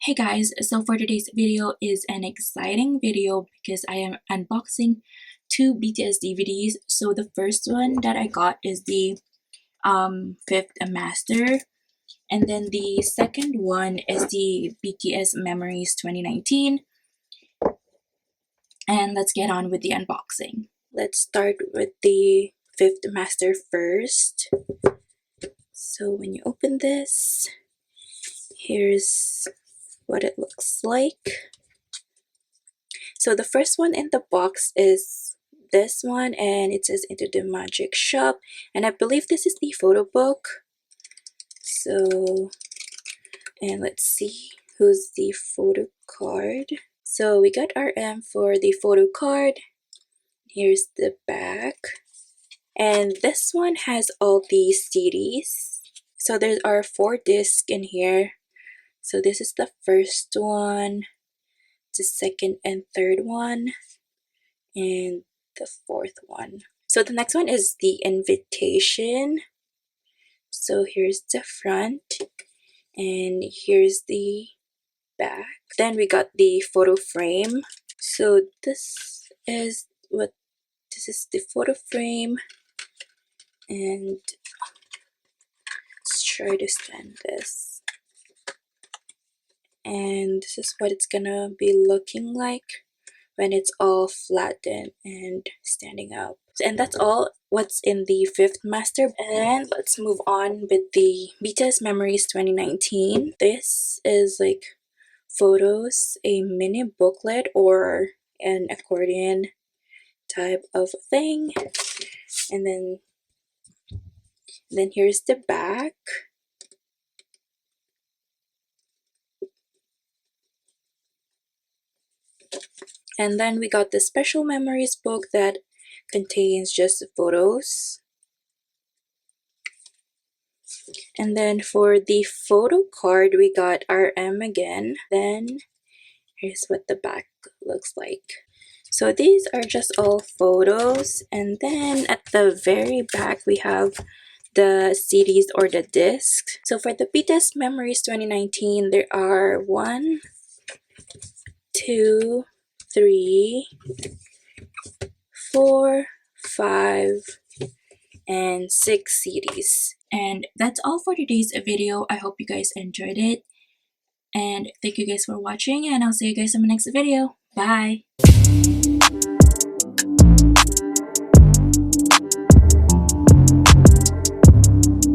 Hey guys, so for today's video is an exciting video because I am unboxing two BTS DVDs. So the first one that I got is the Fifth Master, and then the second one is the BTS Memories 2019. And let's get on with the unboxing. Let's start with the Fifth Master first. So when you open this, here's what it looks like. So the first one in the box is this one, and it says Into the Magic Shop, and I believe this is the photo book. So, and let's see who's the photo card. So we got RM for the photo card. Here's the back, and this one has all the CDs. So there are 4 discs in here. So this is the first one, the second and third one, and the fourth one. So the next one is the invitation. So here's the front, and here's the back. Then we got the photo frame. So this is the photo frame, and let's try to stand this. And this is what it's gonna be looking like when it's all flattened and standing up. And that's all what's in the Fifth Master. And let's move on with the BTS Memories 2019. This is like photos, a mini booklet or an accordion type of thing. And then here's the back. And then we got the special memories book that contains just the photos. And then for the photo card, we got RM again. Then here's what the back looks like. So these are just all photos. And then at the very back, we have the CDs or the discs. So for the BTS Memories 2019, there are 1, 2, 3, 4, 5, and 6 CDs. And that's all for today's video. I hope you guys enjoyed it. And thank you guys for watching, and I'll see you guys in my next video. Bye!